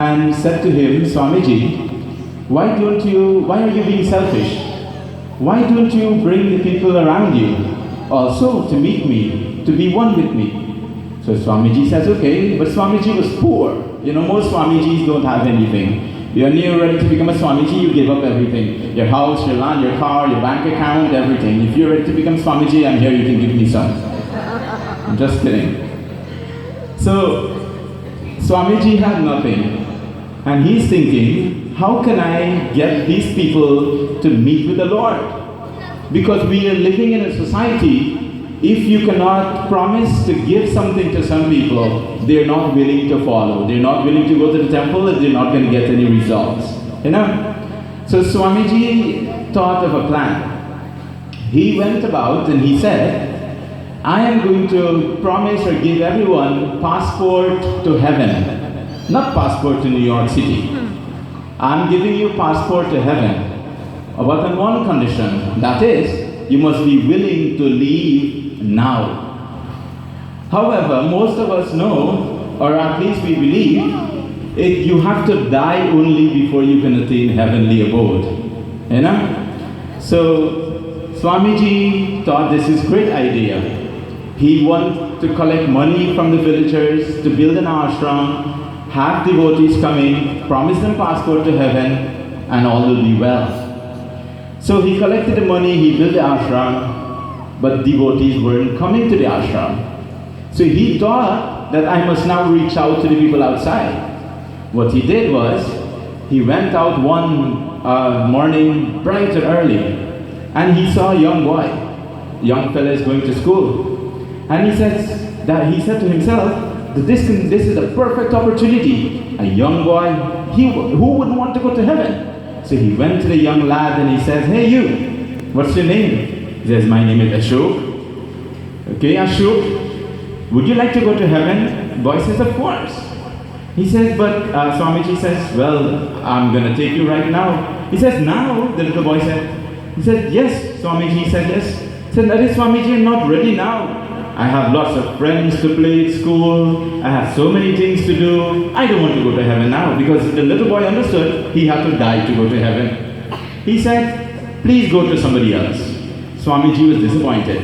and said to him, Swamiji, why are you being selfish? Why don't you bring the people around you also to meet me, to be one with me? So Swamiji says, okay, but Swamiji was poor. You know, most Swamijis don't have anything. You're near ready to become a Swamiji, you give up everything. Your house, your land, your car, your bank account, everything. If you're ready to become Swamiji, I'm here, you can give me some. I'm just kidding. So, Swamiji had nothing. And he's thinking, how can I get these people to meet with the Lord? Because we are living in a society, if you cannot promise to give something to some people, they're not willing to follow. They're not willing to go to the temple and they're not going to get any results. You know? So Swamiji thought of a plan. He went about and he said, I am going to promise or give everyone passport to heaven. Not passport to New York City. I'm giving you passport to heaven. But on one condition, that is, you must be willing to leave now. However, most of us know, or at least we believe, you have to die only before you can attain heavenly abode. You know? So, Swamiji thought this is a great idea. He wanted to collect money from the villagers to build an ashram, have devotees coming, promise them passport to heaven, and all will be well. So he collected the money, he built the ashram, but devotees weren't coming to the ashram. So he thought that I must now reach out to the people outside. What he did was, he went out one morning bright and early, and he saw a young boy, young fellow going to school. And he said to himself, this is a perfect opportunity. A young boy, who wouldn't want to go to heaven? So he went to the young lad and he says, hey you, what's your name? He says, my name is Ashok. Okay, Ashok, would you like to go to heaven? The boy says, of course. He says, but Swamiji says, well, I'm going to take you right now. He says, now? The little boy said. He said, yes, Swamiji said yes. He said, that is Swamiji, I'm not ready now. I have lots of friends to play at school. I have so many things to do. I don't want to go to heaven now, because the little boy understood he had to die to go to heaven. He said, please go to somebody else. Swamiji was disappointed.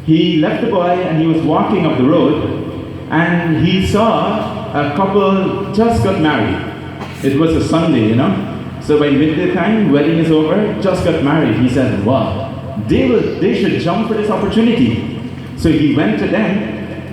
He left the boy and he was walking up the road and he saw a couple just got married. It was a Sunday, you know. So by midday time, wedding is over, just got married. He said, wow, they should jump for this opportunity. So he went to them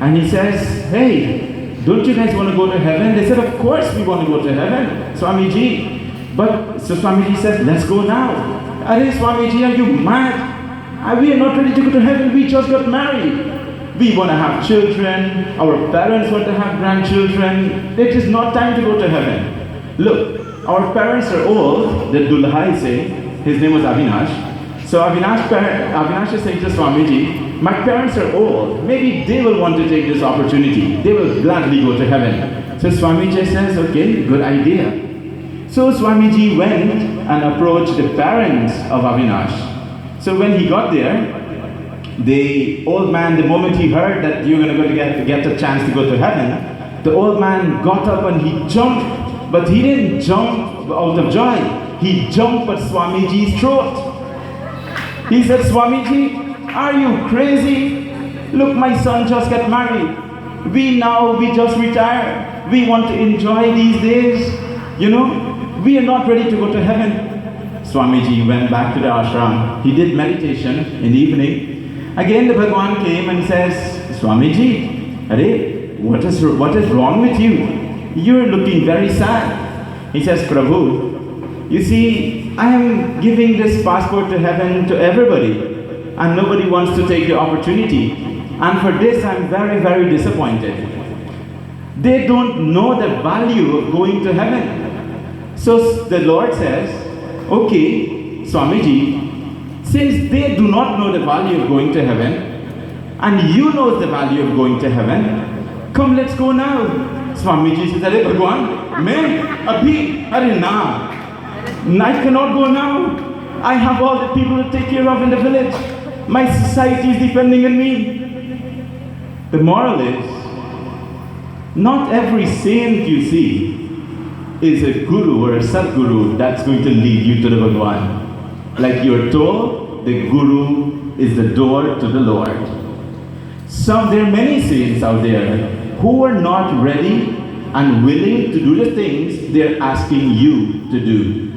and he says, hey, don't you guys want to go to heaven? They said, of course we want to go to heaven, Swamiji. So Swamiji says, let's go now. Arey Swamiji, are you mad? We are not ready to go to heaven, we just got married. We want to have children, our parents want to have grandchildren. It is not time to go to heaven. Look, our parents are old, the Dulha is saying, his name was Avinash. So Avinash is saying to Swamiji, my parents are old, maybe they will want to take this opportunity. They will gladly go to heaven. So Swamiji says, okay, good idea. So Swamiji went and approached the parents of Avinash. So when he got there, the old man, the moment he heard that you're going to get a chance to go to heaven, the old man got up and he jumped, but he didn't jump out of joy. He jumped at Swamiji's throat. He said, Swamiji, are you crazy? Look, my son just got married. We just retired. We want to enjoy these days. You know, we are not ready to go to heaven. Swamiji went back to the ashram. He did meditation in the evening. Again, the Bhagwan came and says, Swamiji, Arey, what is wrong with you? You're looking very sad. He says, Prabhu, you see, I am giving this passport to heaven to everybody. And nobody wants to take the opportunity. And for this, I'm very, very disappointed. They don't know the value of going to heaven. So the Lord says, okay, Swamiji, since they do not know the value of going to heaven, and you know the value of going to heaven, come, let's go now. Swamiji says, Arey Bhagwan, main, abhi, arey na. I cannot go now. I have all the people to take care of in the village. My society is depending on me. The moral is, not every saint you see is a guru or a sadguru that's going to lead you to the Bhagwan. Like you're told, the guru is the door to the Lord. There are many saints out there who are not ready and willing to do the things they're asking you to do.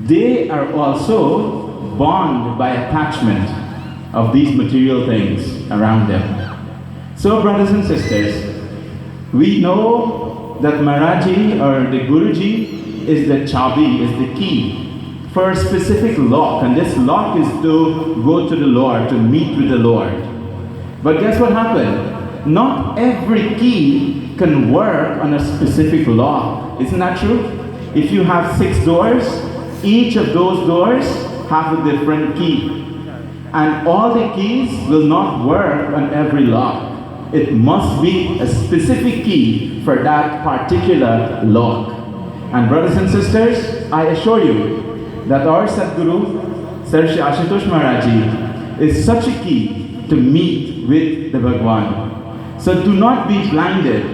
They are also bound by attachment of these material things around them. So brothers and sisters, we know that Maharaji or the Guruji is the chabi, is the key for a specific lock, and this lock is to go to the Lord, to meet with the Lord. But guess what happened? Not every key can work on a specific lock. Isn't that true? If you have 6 doors, each of those doors have a different key. And all the keys will not work on every lock. It must be a specific key for that particular lock. And brothers and sisters, I assure you that our Sadguru, Sir Shri Ashutosh Maharaji, is such a key to meet with the Bhagwan. So do not be blinded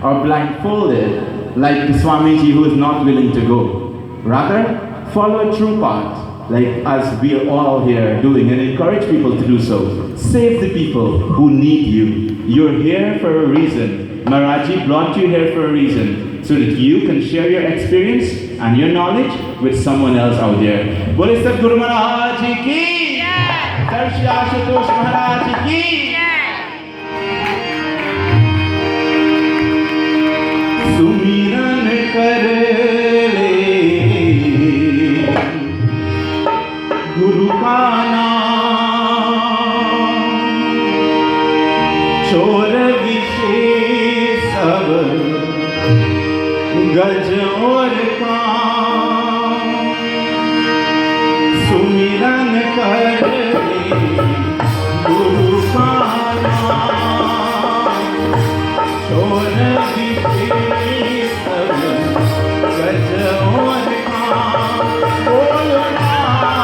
or blindfolded like the Swamiji who is not willing to go. Rather, follow a true path, like as we are all here doing, and encourage people to do so. Save the people who need you. You're here for a reason. Maharaji brought you here for a reason, so that you can share your experience and your knowledge with someone else out there. Bole Sadguru Maharaj ki! Sir Shri Ashutosh Maharaj ki! Sumiran kar le Guru ka naam, chor vishe sab gaj aur kaam. Sumiran kar le Guru ka naam, chor vishe sab gaj aur kaam. Bolo Guru ka naam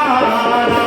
Rama